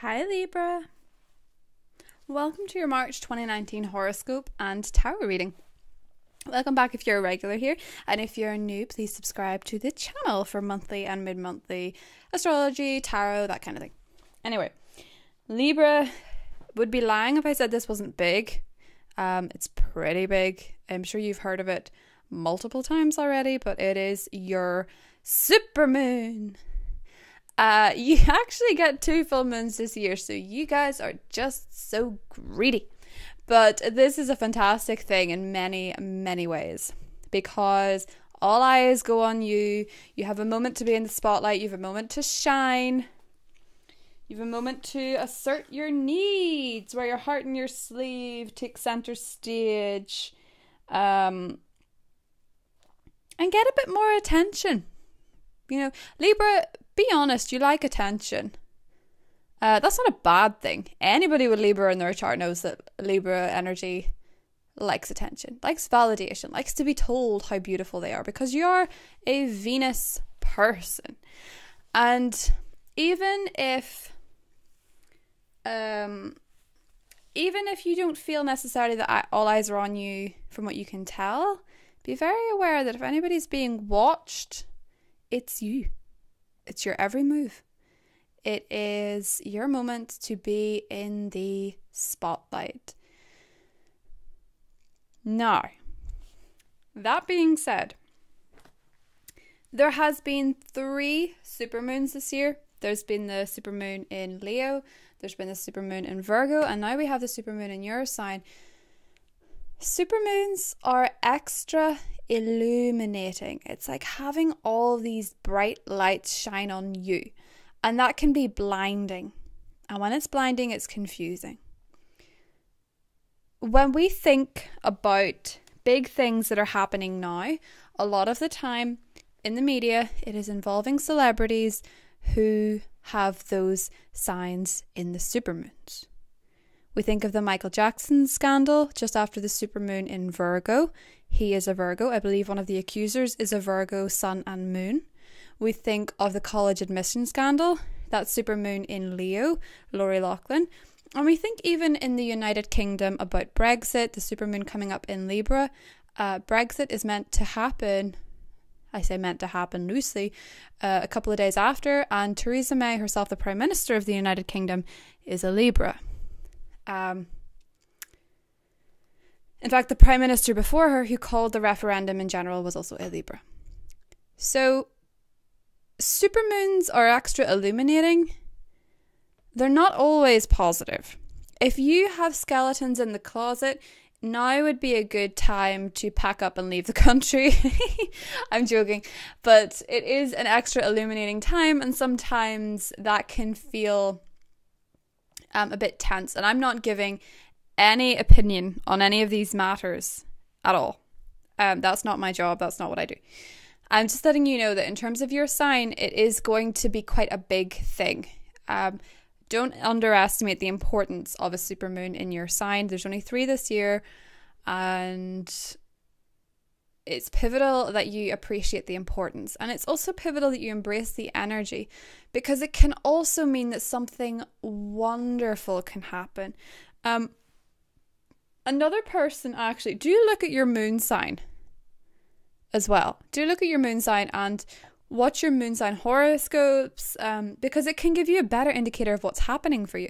Hi Libra. Welcome to your March 2019 horoscope and tarot reading. Welcome back if you're a regular here, and if you're new, please subscribe to the channel for monthly and mid-monthly astrology, tarot, that kind of thing. Anyway, Libra, would be lying if I said this wasn't big. It's pretty big. I'm sure you've heard of it multiple times already, but it is your supermoon. You actually get 2 full moons this year, so you guys are just so greedy. But this is a fantastic thing in many, many ways, because all eyes go on you. You have a moment to be in the spotlight. You have a moment to shine. You have a moment to assert your needs, wear your heart in your sleeve, take center stage, and get a bit more attention. You know, Libra, be honest, you like attention. That's not a bad thing. Anybody with Libra in their chart knows that Libra energy likes attention, likes validation, likes to be told how beautiful they are, because you're a Venus person. And even if you don't feel necessarily that all eyes are on you, from what you can tell, be very aware that if anybody's being watched, it's you. It's your every move. It is your moment to be in the spotlight. Now, that being said, there has been 3 supermoons this year. There's been the supermoon in Leo, there's been the supermoon in Virgo, and now we have the supermoon in your sign. Supermoons are extra illuminating. It's like having all these bright lights shine on you, and that can be blinding. And when it's blinding, it's confusing. When we think about big things that are happening now, a lot of the time in the media, it is involving celebrities who have those signs in the supermoons. We think of the Michael Jackson scandal just after the supermoon in Virgo. He is a Virgo. I believe one of the accusers is a Virgo sun and moon. We think of the college admission scandal, that supermoon in Leo, Lori Loughlin. And we think even in the United Kingdom about Brexit, the supermoon coming up in Libra. Brexit is meant to happen, I say meant to happen loosely, a couple of days after, and Theresa May herself, the Prime Minister of the United Kingdom, is a Libra. In fact, the Prime Minister before her, who called the referendum in general, was also a Libra. So, supermoons are extra illuminating. They're not always positive. If you have skeletons in the closet, now would be a good time to pack up and leave the country. I'm joking. But it is an extra illuminating time, and sometimes that can feel a bit tense. And I'm not giving any opinion on any of these matters at all. That's not my job. That's not what I do. I'm just letting you know that in terms of your sign, it is going to be quite a big thing. Don't underestimate the importance of a supermoon in your sign. There's only 3 this year, and it's pivotal that you appreciate the importance. And it's also pivotal that you embrace the energy, because it can also mean that something wonderful can happen. Another person, actually, do look at your moon sign as well. Do look at your moon sign and watch your moon sign horoscopes, because it can give you a better indicator of what's happening for you.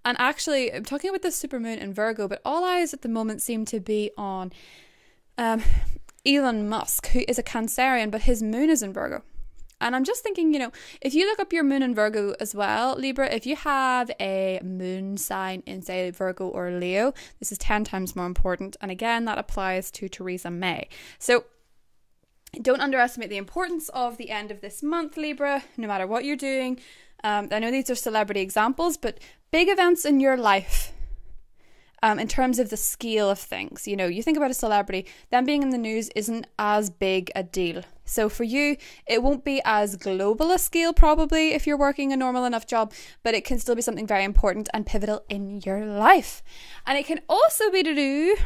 And actually, I'm talking about the supermoon in Virgo, but all eyes at the moment seem to be on Elon Musk, who is a Cancerian, but his moon is in Virgo. And I'm just thinking, if you look up your moon in Virgo as well, Libra, if you have a moon sign in, say, Virgo or Leo, this is 10 times more important. And again, that applies to Theresa May. So don't underestimate the importance of the end of this month, Libra, no matter what you're doing. I know these are celebrity examples, but big events in your life, in terms of the scale of things. You think about a celebrity, them being in the news isn't as big a deal. So for you, it won't be as global a scale probably if you're working a normal enough job, but it can still be something very important and pivotal in your life. And it can also be to do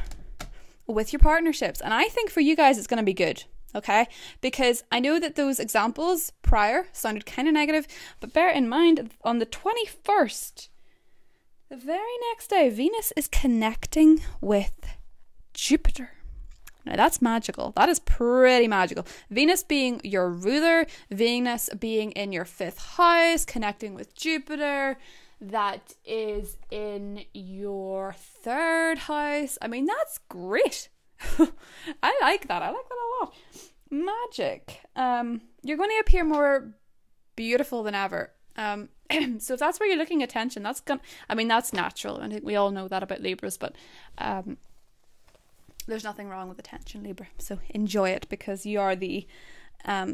with your partnerships. And I think for you guys, it's going to be good. Okay, because I know that those examples prior sounded kind of negative, but bear in mind on the 21st The very next day, Venus is connecting with Jupiter. Now that's magical. That is pretty magical. Venus being your ruler, Venus being in your 5th house, connecting with Jupiter, that is in your 3rd house. I mean, that's great. I like that. I like that a lot. Magic. You're going to appear more beautiful than ever. So if that's where you're looking attention, that's natural. I think we all know that about Libras, but there's nothing wrong with attention, Libra. So enjoy it, because you are the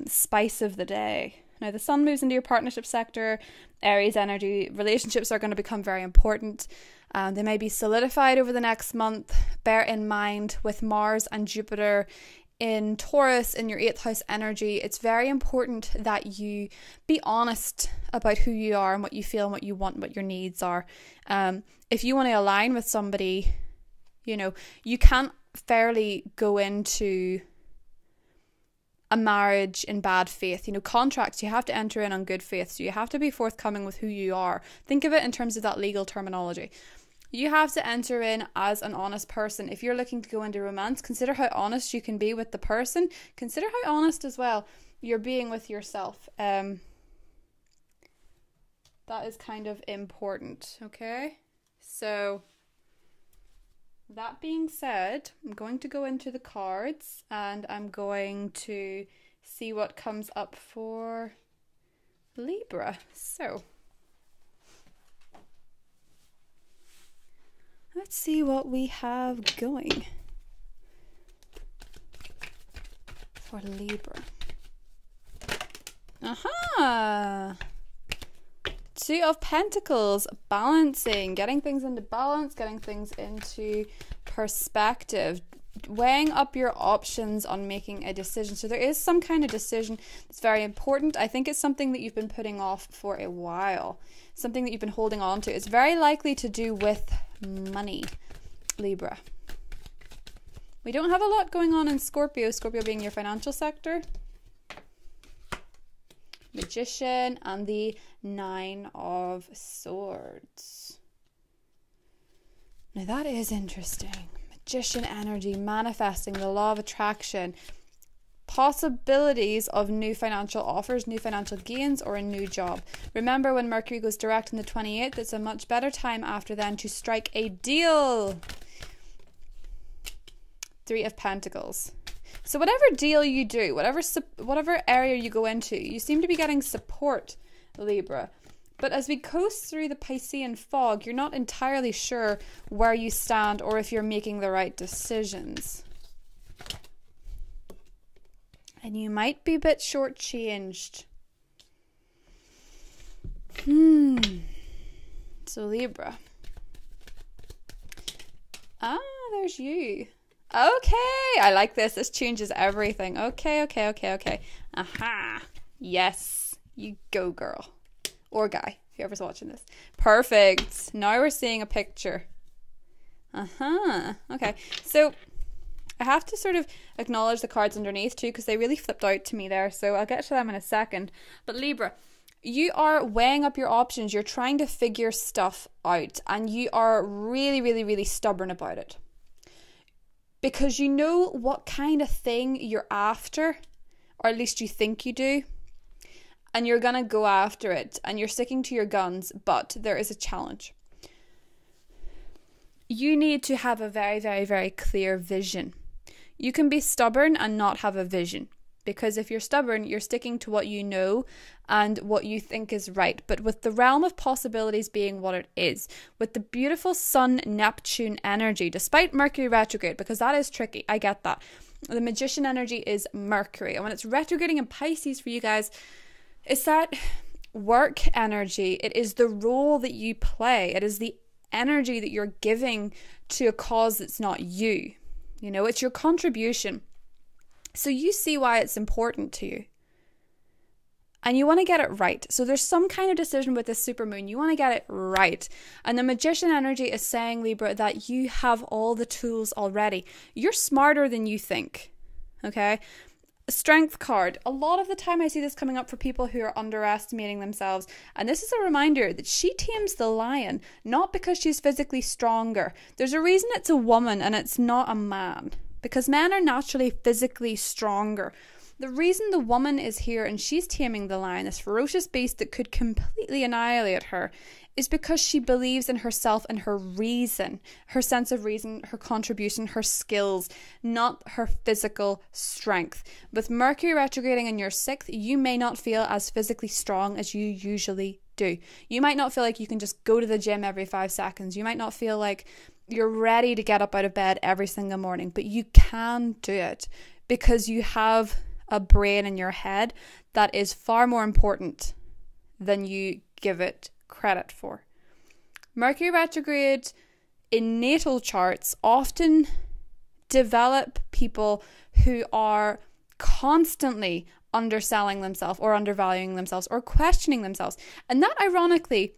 spice of the day. Now, the sun moves into your partnership sector, Aries energy. Relationships are going to become very important. They may be solidified over the next month. Bear in mind, with Mars and Jupiter in Taurus, in your 8th house energy, it's very important that you be honest about who you are and what you feel and what you want, what your needs are. If you want to align with somebody, you can't fairly go into a marriage in bad faith. Contracts, you have to enter in on good faith, so you have to be forthcoming with who you are. Think of it in terms of that legal terminology. You have to enter in as an honest person. If you're looking to go into romance, consider how honest you can be with the person. Consider how honest as well you're being with yourself. That is kind of important, okay? So that being said, I'm going to go into the cards and I'm going to see what comes up for Libra. So let's see what we have going for Libra. Aha! 2 of Pentacles, balancing, getting things into balance, getting things into perspective, weighing up your options on making a decision. So there is some kind of decision that's very important. I think it's something that you've been putting off for a while, something that you've been holding on to. It's very likely to do with money, Libra. We don't have a lot going on in Scorpio, Scorpio being your financial sector. Magician and the 9 of Swords. Now that is interesting. Magician energy, manifesting, the law of attraction, possibilities of new financial offers, new financial gains, or a new job. Remember, when Mercury goes direct on the 28th, it's a much better time after then to strike a deal. 3 of Pentacles. So whatever deal you do, whatever area you go into, you seem to be getting support, Libra. But as we coast through the Piscean fog, you're not entirely sure where you stand or if you're making the right decisions. And you might be a bit shortchanged. So Libra. There's you. Okay, I like this. This changes everything. Okay. Aha. Yes. You go, girl. Or guy, whoever's watching this. Perfect. Now we're seeing a picture. Okay. So I have to sort of acknowledge the cards underneath too, because they really flipped out to me there. So I'll get to them in a second. But Libra, you are weighing up your options. You're trying to figure stuff out. And you are really, really, really stubborn about it. Because you know what kind of thing you're after, or at least you think you do, and you're going to go after it, and you're sticking to your guns, but there is a challenge. You need to have a very, very, very clear vision. You can be stubborn and not have a vision, because if you're stubborn, you're sticking to what you know and what you think is right. But with the realm of possibilities being what it is, with the beautiful Sun-Neptune energy, despite Mercury retrograde, because that is tricky, I get that. The Magician energy is Mercury. And when it's retrograding in Pisces for you guys, it's that work energy. It is the role that you play. It is the energy that you're giving to a cause that's not you. You know, it's your contribution. So you see why it's important to you. And you want to get it right. So there's some kind of decision with this supermoon. You want to get it right. And the Magician energy is saying, Libra, that you have all the tools already. You're smarter than you think. Okay? Strength card. A lot of the time I see this coming up for people who are underestimating themselves. And this is a reminder that she tames the lion, not because she's physically stronger. There's a reason it's a woman and it's not a man. Because men are naturally physically stronger. The reason the woman is here and she's taming the lion, this ferocious beast that could completely annihilate her, is because she believes in herself and her reason, her sense of reason, her contribution, her skills, not her physical strength. With Mercury retrograding in your 6th, you may not feel as physically strong as you usually do. You might not feel like you can just go to the gym every 5 seconds. You might not feel like you're ready to get up out of bed every single morning, but you can do it because you have a brain in your head that is far more important than you give it credit for. Mercury retrograde in natal charts often develop people who are constantly underselling themselves or undervaluing themselves or questioning themselves. And that, ironically,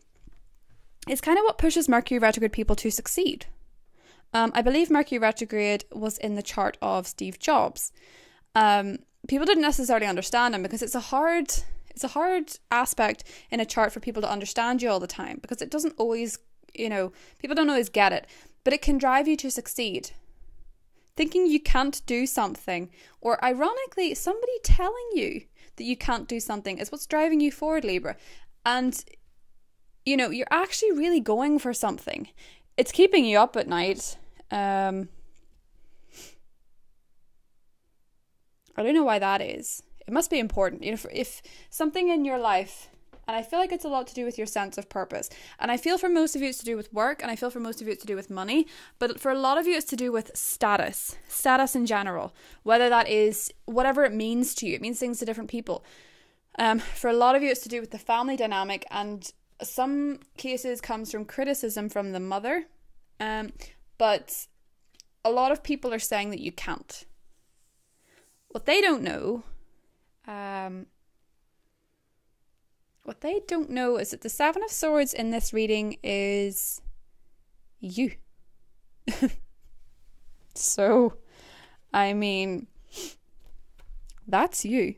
is kind of what pushes Mercury retrograde people to succeed. I believe Mercury retrograde was in the chart of Steve Jobs. People didn't necessarily understand him because it's a hard aspect in a chart for people to understand you all the time, because it doesn't always, people don't always get it, but it can drive you to succeed. Thinking you can't do something, or ironically, somebody telling you that you can't do something is what's driving you forward, Libra. And, you're actually really going for something. It's keeping you up at night. I don't know why that is. It must be important. If something in your life, and I feel like it's a lot to do with your sense of purpose, and I feel for most of you it's to do with work, and I feel for most of you it's to do with money, but for a lot of you it's to do with status in general, whether that is whatever it means to you. It means things to different people. For a lot of you it's to do with the family dynamic, and some cases comes from criticism from the mother, but a lot of people are saying that you can't. What they don't know is that the 7 of Swords in this reading is you. So, that's you.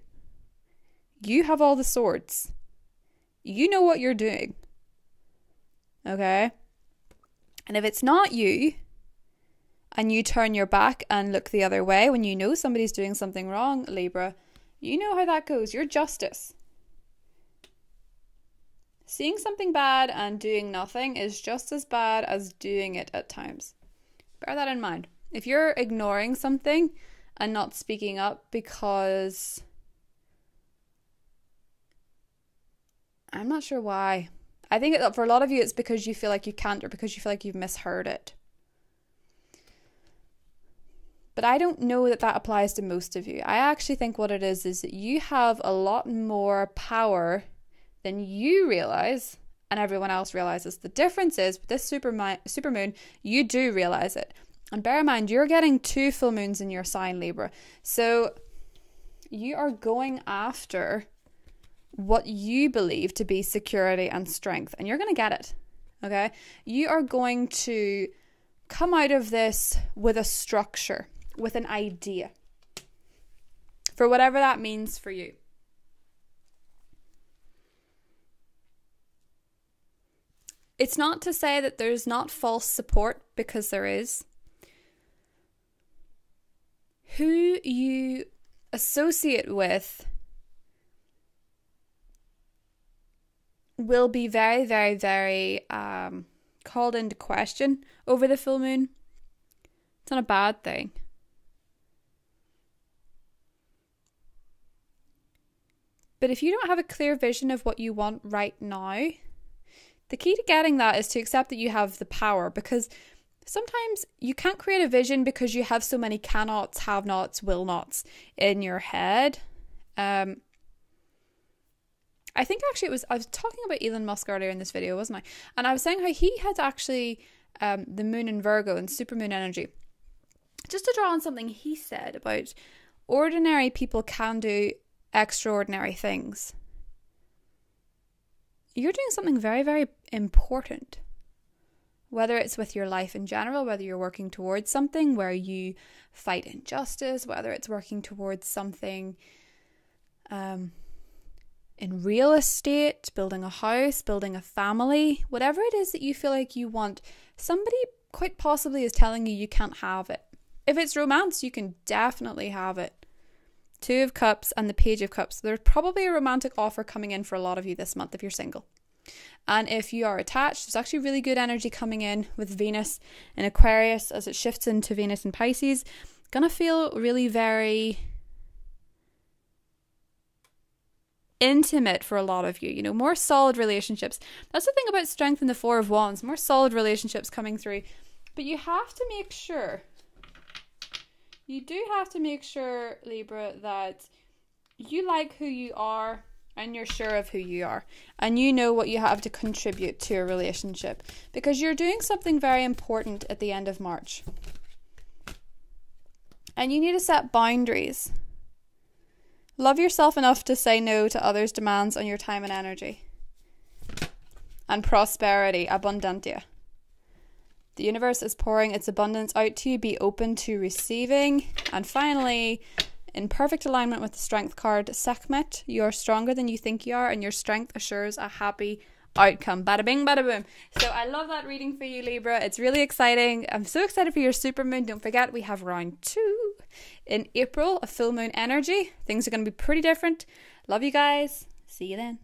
You have all the swords. You know what you're doing. Okay? And if it's not you, and you turn your back and look the other way when you know somebody's doing something wrong, Libra, you know how that goes. You're justice. Seeing something bad and doing nothing is just as bad as doing it at times. Bear that in mind. If you're ignoring something and not speaking up because... I'm not sure why. I think for a lot of you it's because you feel like you can't, or because you feel like you've misheard it. But I don't know that applies to most of you. I actually think what it is that you have a lot more power than you realize, and everyone else realizes. The difference is, with this supermoon, you do realize it. And bear in mind, you're getting 2 full moons in your sign, Libra. So you are going after what you believe to be security and strength, and you're going to get it. Okay? You are going to come out of this with a structure, with an idea, for whatever that means for you. It's not to say that there's not false support, because there is. Who you associate with will be very, very, very called into question over the full moon. It's not a bad thing. But if you don't have a clear vision of what you want right now, the key to getting that is to accept that you have the power, because sometimes you can't create a vision because you have so many cannots, have-nots, will-nots in your head. I think actually I was talking about Elon Musk earlier in this video, wasn't I? And I was saying how he had actually the moon in Virgo and supermoon energy. Just to draw on something he said about ordinary people can do extraordinary things. You're doing something very, very important. Whether it's with your life in general, whether you're working towards something where you fight injustice, whether it's working towards something in real estate, building a house, building a family, whatever it is that you feel like you want, somebody quite possibly is telling you can't have it. If it's romance, you can definitely have it. 2 of Cups and the Page of Cups. There's probably a romantic offer coming in for a lot of you this month if you're single. And if you are attached, there's actually really good energy coming in with Venus in Aquarius as it shifts into Venus in Pisces. Gonna feel really very intimate for a lot of you, more solid relationships. That's the thing about strength in the 4 of Wands, more solid relationships coming through. But you have to make sure, Libra, that you like who you are and you're sure of who you are and you know what you have to contribute to a relationship, because you're doing something very important at the end of March. And you need to set boundaries. Love yourself enough to say no to others' demands on your time and energy. And prosperity, abundantia. The universe is pouring its abundance out to you. Be open to receiving. And finally, in perfect alignment with the Strength card, Sekhmet, you are stronger than you think you are, and your strength assures a happy outcome. Bada bing, bada boom. So I love that reading for you, Libra. It's really exciting. I'm so excited for your supermoon. Don't forget, we have round 2 in April, a full moon energy. Things are going to be pretty different. Love you guys. See you then.